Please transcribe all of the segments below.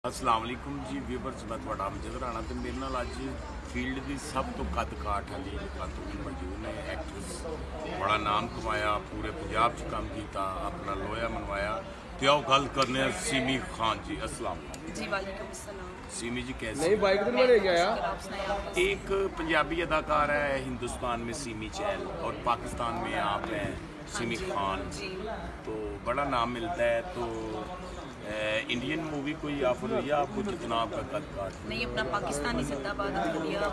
अस्सलाम वालेकुम जी व्यूवर्स, मैं थोड़ा अमजद राणा तो मेरे नाल अज फील्ड की सब तो कद काठ वाली खातून मौजूद ने। एक्ट्रेस बड़ा नाम कमाया, पूरे पंजाब च काम किया, अपना लोया मनवाया। तो आओ गल करने सिमी खान जी। अस्सलाम जी वालेकुम अस्सलाम। सिमी जी कैसे? नहीं बाइक तो मैंने गया। एक पंजाबी अदाकार है हिंदुस्तान में सिमी चहल, और पाकिस्तान में आप हैं सिमी खान। तो बड़ा नाम मिलता है। तो इंडियन मूवी कोई ऑफर हुई है आपको जितना आपका कद काट? नहीं, अपना पाकिस्तानी जिंदाबाद दिया।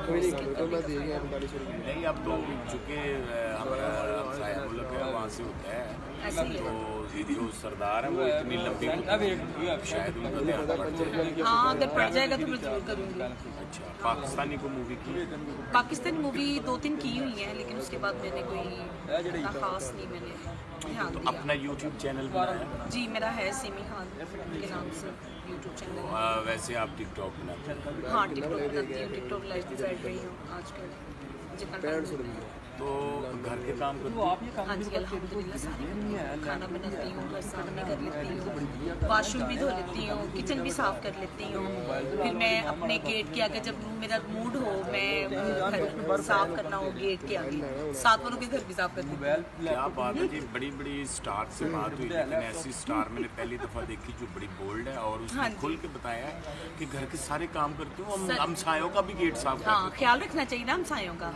नहीं, अब तो चूँकि हमारा हमसाया मुल्क है, वहाँ से होता है। तो जो सरदार है वो इतनी लंबी शायद उनका ध्यान पड़ जाए। हाँ, अगर पड़ जाएगा तो मैं जरूर करूँगी। अच्छा, पाकिस्तानी को मूवी की? पाकिस्तानी मूवी 2-3 की हुई है, लेकिन उसके बाद मैंने कोई खास नहीं मैंने ध्यान तो दिया। अपना यूट्यूब चैनल बनाया? जी, मेरा है सिमी खान के नाम से यूट्यूब चैनल। वैसे आप टिकटॉक बनाते हैं? हाँ, टिकटॉक बनाती हूँ, टिकटॉक लाइव भी बैठ रही हूँ आजकल जितना टाइम। तो घर के काम करते हो? हाँ जी, अल्हम्दुलिल्लाह सारी खाना बनाती हूँ, घर साफ भी कर लेती हूँ, वाशरूम भी धो लेती हूँ, किचन भी साफ कर लेती हूँ। फिर मैं अपने गेट के आगे जब मेरा मूड हो, मैं घर साफ करना हो गेट के आगे, साथ वालों के घर भी साफ करती हूँ। क्या बात है जी, बड़ी बड़ी स्टार से बात हुई, लेकिन ऐसी स्टार मैंने पहली दफ़ा देखी जो बड़ी बोल्ड है और उसने हाँ खुल के बताया कि घर के सारे काम करती हूँ, हमसायों का भी गेट साफ हाँ, ख्याल रखना चाहिए ना हमसायों का।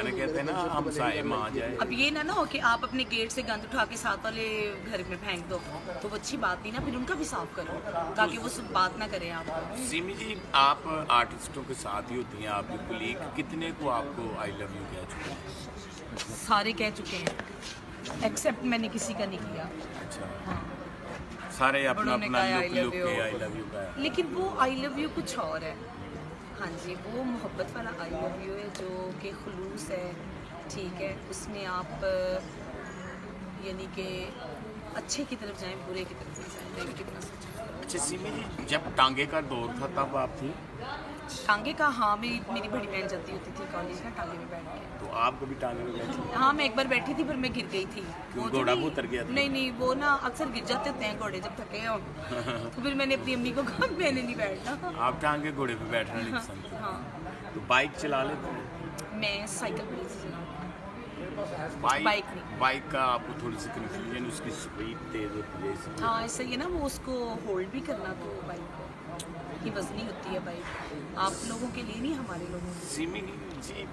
कहते हैं ना हमसाए माँ जाए। अब ये ना हो कि आप अपने गेट से गंद उठा के साथ वाले घर में फेंक दो, तो वो अच्छी बात नहीं ना। फिर उनका भी साफ करो ताकि वो सब बात ना करें आप। सिमी जी, आप आर्टिस्टों के साथ ही होती हैं, आपके कुलीग कितने को आपको आई लव यू कह चुके हैं? सारे कह चुके हैं, एक्सेप्ट मैंने किसी का नहीं किया। अच्छा। हाँ, सारे अपना अपना लुक के आई लव यू का। लेकिन वो आई लव यू कुछ और है। हाँ जी, वो मोहब्बत वाला आई लव यू है जो कि खुलूस है, ठीक है। उसमें आप यानी कि अच्छे की तरफ जाएं, बुरे की तरफ नहीं जाएं, नेगेटिव ना सोचें। अच्छा सिमी जी, जब टांगे का दौर था तब आप थी? टांगे का? हाँ, मेरी बड़ी बहन जाती होती थी कॉलेज में टांगे में बैठ के। तो आप कभी टांगे में बैठी? हाँ, मैं एक बार बैठी थी पर मैं गिर गई थी। घोड़ा उतर गया था? नहीं, वो ना अक्सर गिर जाते होते हैं घोड़े जब थके हो। तो फिर मैंने अपनी अम्मी को कहा मैंने नहीं बैठना। आप टांगे घोड़े पे बैठना नहीं पसंद? हाँ। तो बाइक चला लेते हैं? मैं साइकिल पर से बाइक नहीं। बाइक का आपको थोड़ी सी कंफ्यूजन, उसकी स्पीड तेज होती है? हाँ, ऐसा ही है ना, वो उसको होल्ड भी करना, तो बाइक की वजनी होती है बाइक, आप लोगों के लिए नहीं, हमारे लोगों के लिए। सिमी जी,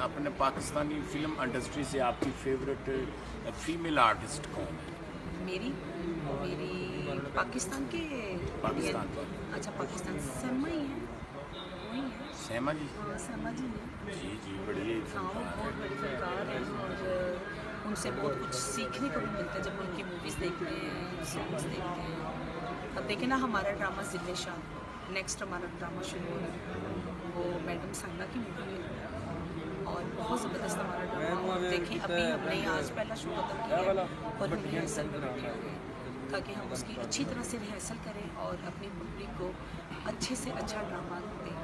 अपने पाकिस्तानी फिल्म इंडस्ट्री से आपकी फेवरेट फीमेल आर्टिस्ट कौन है? मेरी पाकिस्तान के? पाकिस्तान। अच्छा, पाकिस्तान सैमा ही है, वही है। सैमा जी? हाँ, सैमा जी है। जी बढ़िया। हाँ, वो बहुत बड़ी फनकार है और उनसे बहुत कुछ सीखने को भी मिलता है जब उनकी मूवीज़ देखते हैं, सॉन्ग्स देखते हैं। अब देखें ना, हमारा ड्रामा ज़िले शाह, नेक्स्ट हमारा ड्रामा शुरू हो रहा है, वो मैडम साइना की मूवी है और बहुत ज़बरदस्त हमारा ड्रामा। और देखें, अभी हमने आज पहला शो खत्म किया और हम रिहर्सल में बैठे हुए हैं ताकि हम उसकी अच्छी तरह से रिहर्सल करें और अपनी पब्लिक को अच्छे से अच्छा ड्रामा दें।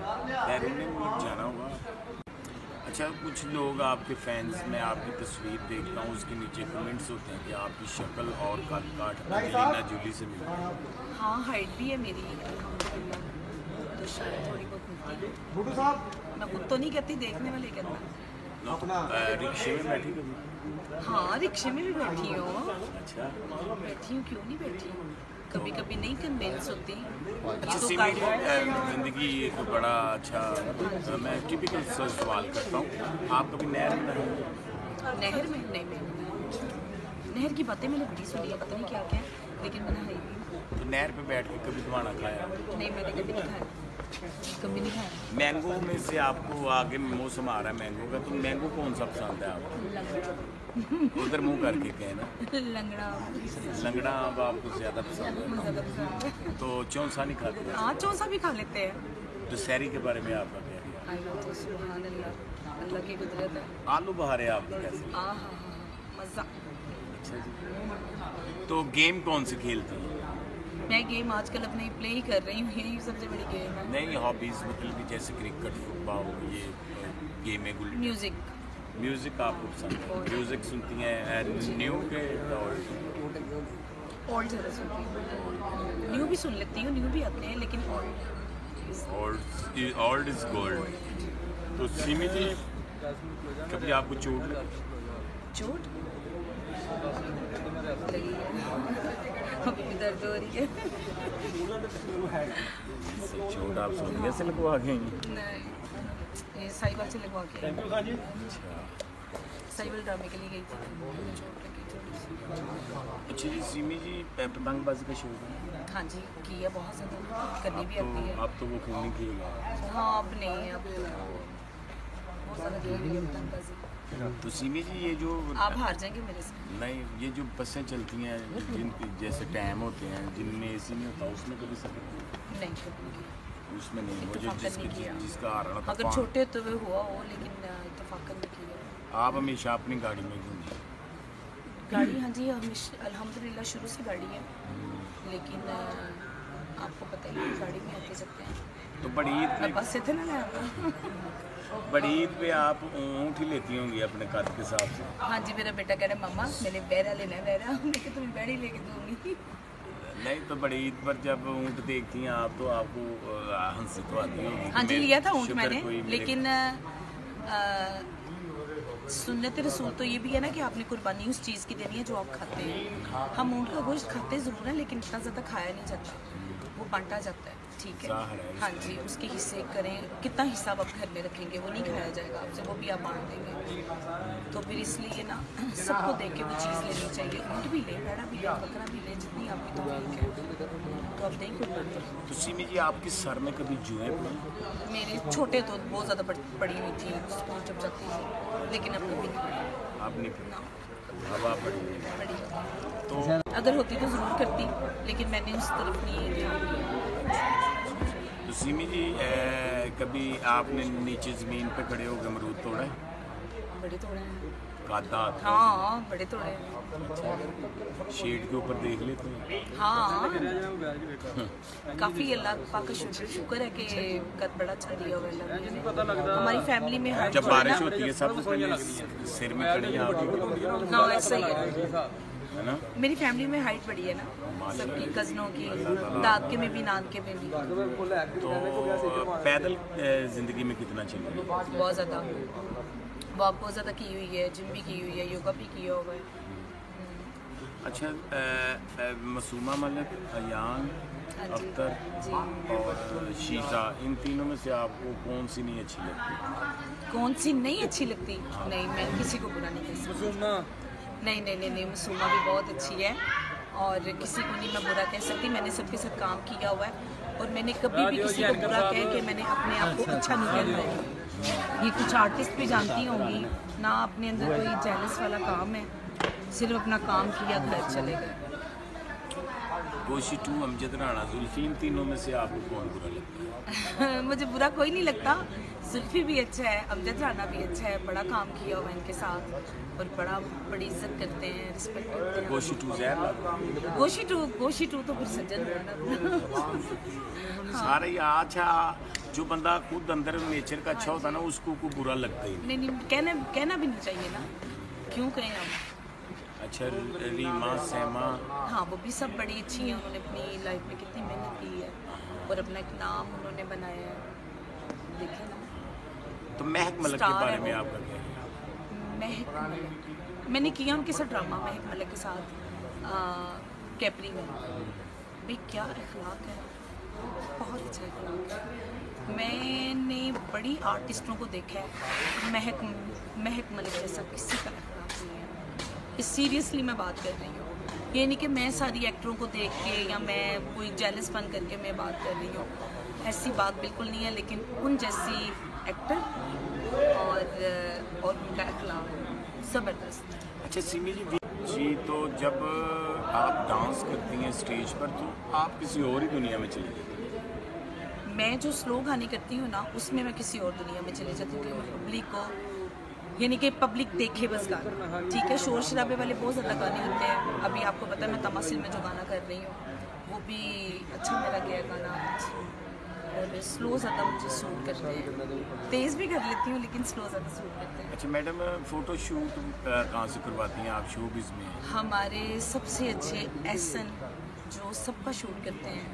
जाना होगा। अच्छा, कुछ लोग आपके फैंस में आपकी तस्वीर देखता हूँ, उसके नीचे कमेंट्स होते हैं कि आपकी शक्ल और कद काठ अंजलिना जोली से मिलती है। हाँ, हाइट भी है मेरी अल्हम्दुलिल्लाह, तो शायद थोड़ी बहुत मिलती है। मैं खुद तो नहीं कहती, देखने वाले कहना। रिक्शे में बैठी कभी? हाँ, रिक्शे में भी बैठी हूँ। अच्छा। बैठी हूँ, क्यों नहीं बैठी हूँ, कभी कभी नहीं कन्वेंस होती। अच्छा सिमी, ज़िंदगी एक बड़ा अच्छा, मैं टिपिकल सवाल करता हूँ, आप कभी नहर में नहाए? नहर में नहीं, मैं नहर की बातें मैंने बड़ी सुनी है, पता नहीं क्या क्या, लेकिन मैंने नहाई नहीं। तो नहर पे बैठ के कभी धुआना खाया? नहीं, मैंने कभी नहीं खाया, कभी नहीं खाया। मैंगो में से आपको, आगे मौसम आ रहा है मैंगो का, तो मैंगो कौन सा पसंद है आपको? लंगड़ा। उधर मुंह करके कहना। लंगड़ा। लंगड़ा अब आपको ज़्यादा पसंद है? ज़्यादा पसंद है। तो चौंसा नहीं खाते? हाँ, चौंसा भी खा लेते हैं। दशहरी के बारे में आपका क्या है? तो सुभान अल्लाह, अल्लाह की कुदरत है। आलू बहारे आपको कैसे? हाँ, मज़ा। अच्छा जी। तो गेम कौन सी खेलती हैं? मैं गेम आजकल अपने प्ले ही कर रही हूँ, यही सबसे बड़ी गेम है। नहीं, हॉबीज़ मतलब कि जैसे क्रिकेट, फुटबॉल, ये गेम है। म्यूज़िक आपको पसंद है? म्यूज़िक सुनती हैं न्यू के और ओल्ड ज़्यादा सुनती हूँ, न्यू भी सुन लेती हूँ, न्यू भी आते हैं लेकिन ओल्ड इज गोल्ड। तो सिमी जी, कभी आपको चोट लगी? चोट लगी है, अभी भी दर्द हो रही है। चोट आप सोनिया से लगवा गई? नहीं, ये साहिवाल से लगवा के आई। साहिवाल ड्रामे के लिए गई थी, चोट लगी थोड़ी सी। अच्छा जी, सिमी जी पतंगबाजी का शौक है? हाँ जी, की है बहुत ज़्यादा, करनी भी आती है। अब तो वो खून नहीं किएगा। हाँ अब नहीं, अब बहुत ज़्यादा खेली है पतंगबाजी। तो सिमी जी, ये जो आप हार जाएंगे मेरे से। नहीं, ये जो बसें चलती हैं जिन जैसे टाइम होते हैं जिनमें एसी नहीं होता, उसमें कभी सफर नहीं कभी नहीं किया। उसमें नहीं, वो जो इत्तेफाकन नहीं किया। जिसका आ रहा था अगर छोटे होते हुए हुआ हो, लेकिन इत्तेफाकन नहीं किया। आप हमेशा अपनी गाड़ी में घूमिए। गाड़ी, हाँ जी, हमेशा अल्हम्दुलिल्लाह शुरू से गाड़ी है, लेकिन आपको पता ही है गाड़ी में आते जाते हैं। तो बड़ी ईद मैं पे बस से थे ना, मैं बड़ी ईद पे आप ऊँट ही लेती होंगी अपने कद के हिसाब से। हाँ जी, मेरा बेटा कह रहा है मम्मा मैंने बहरा लेना है, बहरा। मैं कि तुम्हें बैड़ी लेके दूंगी। नहीं तो बड़ी ईद पर जब ऊँट देखती हैं आप, तो आपको हंसी तो आती होगी। हाँ जी, लिया था ऊँट शुक्र मैंने, कोई मेरे- लेकिन सुन्नत रसूल तो ये भी है ना कि आपने कुर्बानी उस चीज़ की देनी है जो आप खाते हैं। हम ऊँट का गोश्त खाते ज़रूर हैं, लेकिन इतना ज़्यादा खाया नहीं जाता, वो बांटा जाता है, ठीक ज़ाहिर है। है। हाँ जी, उसके हिस्से करें, कितना हिस्सा आप घर में रखेंगे, वो नहीं खाया जाएगा आपसे, वो भी आप बांट देंगे। तो फिर इसलिए ना सबको देख के वो चीज़ लेनी चाहिए। ऊँट भी ले, भेड़ा भी ले, बकरा भी ले, जितनी आपकी तौफीक है, तो आप दें कुर्बानी। तो सिमी जी, आपके सर में कभी जुएं पड़ी? मेरे छोटे तो बहुत ज़्यादा पड़ी हुई थी स्कूल जब जाती थी, लेकिन अब कभी नहीं पड़ी। आप नहीं पड़ी? ना अब आप पड़ी? पड़ी। तो अगर होती तो ज़रूर करती, लेकिन मैंने उस तरफ नहीं ध्यान दिया। तो सिमी जी, कभी आपने नीचे ज़मीन पे खड़े होकर अमरूद तोड़ा है? बड़े तोड़े हैं। कादा आता है? हाँ, बड़े तोड़े हैं। शेड के ऊपर देख लेते हैं। हाँ, काफ़ी अल्लाह पाक का शुक्र है कि कद बड़ा अच्छा दिया हुआ है अल्लाह ने। हमारी फैमिली में हाइट जब बारिश होती है सबसे पहले सिर में खड़ी आप, हाँ ऐसा ही है। है ना? मेरी फैमिली में हाइट बढ़ी है ना, सबकी कज़नों की, दादके में भी, नानके में भी। तो पैदल ज़िंदगी में कितना चलेगी? बहुत ज़्यादा वॉक बहुत ज़्यादा की हुई है, जिम भी की हुई है, योगा भी किया हुआ है। अच्छा, मसूमा मलिक, अयान हाँ जी, अख्तर जी। और शीजा, इन तीनों में से आपको कौन सी नहीं अच्छी लगती? कौन सी नहीं अच्छी लगती? नहीं, मैं किसी को बुरा नहीं कह सकती। नहीं, मसूमा भी बहुत अच्छी है और किसी को नहीं मैं बुरा कह सकती। मैंने सबके साथ काम किया हुआ है और मैंने कभी भी किसी को बुरा कह के मैंने अपने आप को अच्छा नहीं कहना है। ये कुछ आर्टिस्ट भी जानती होंगी ना, अपने अंदर कोई जेलस वाला काम है, सिर्फ अपना काम किया, घर चले गए। गोशी टू, अमजद राणा, जुल्फी, इन तीनों में से आपको कौन बुरा लगता है? मुझे बुरा कोई नहीं लगता। जुल्फी भी अच्छा है, अमजद राना भी अच्छा है, बड़ा काम किया हुआ है इनके साथ और बड़ी इज्जत करते हैं, रिस्पेक्ट करते हैं। गोशी टू जहर लगता है? गोशी टू तो फिर सज्जन हुआ ना। सारे ही अच्छा, जो बंदा खुद अंदर नेचर का अच्छा होता है ना, उसको कोई बुरा लगता ही नहीं। नहीं, कहना भी नहीं चाहिए ना, क्यों कहें हम। अच्छा, रीमा, सहमा, हाँ वो भी सब बड़ी अच्छी हैं, उन्होंने अपनी लाइफ में कितनी मेहनत की है और अपना एक नाम उन्होंने बनाया है, देखें ना। तो महक मलिक के स्टार बारे है में वो। आपका क्या है? महक मलिक मैंने किया उनके साथ ड्रामा, महक मलिक के साथ कैपरी में। भाई क्या अखलाक है, बहुत अच्छा अखलाक है। मैंने बड़ी आर्टिस्टों को देखा है, महक मलिक जैसा किसी का अखलाक नहीं है। सीरियसली मैं बात कर रही हूँ, ये नहीं कि मैं सारी एक्टरों को देख के या मैं कोई जेलस फन करके मैं बात कर रही हूँ, ऐसी बात बिल्कुल नहीं है। लेकिन उन जैसी एक्टर और उनका अखलाक ज़बरदस्त। अच्छा सिमी जी, तो जब आप डांस करती हैं स्टेज पर, तो आप किसी और ही दुनिया में चली जाती हैं? मैं जो स्लो गाने करती हूँ ना, उसमें मैं किसी और दुनिया में चली जाती हूँ कि मैं पब्लिक को, यानी कि पब्लिक देखे बस गाना, ठीक है। शोर शराबे वाले बहुत ज़्यादा गाने होते हैं। अभी आपको पता है मैं तमासिल में जो गाना कर रही हूँ वो भी अच्छा मेरा गया गाना, और स्लो ज़्यादा मुझे सूट करते हैं। तेज़ भी कर लेती हूँ लेकिन स्लो ज़्यादा सूट करते हैं। अच्छा मैडम, फ़ोटो शूट कहाँ से करवाती हैं आप शोबिज़ में? हमारे सबसे अच्छे एसन जो सबका शूट करते हैं,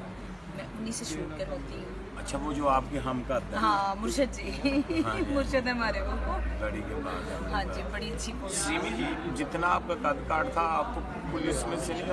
मैं उन्हीं से शूट करवाती हूँ। अच्छा, वो जो आपके हम का आता है? हाँ, मुर्शद जी हाँ जी। मुर्शद है हमारे वो। बड़ी के बाद है। हाँ जी, बड़ी अच्छी फोटो। सीमी जी, जितना आपका कद काट था आपको पुलिस में से नहीं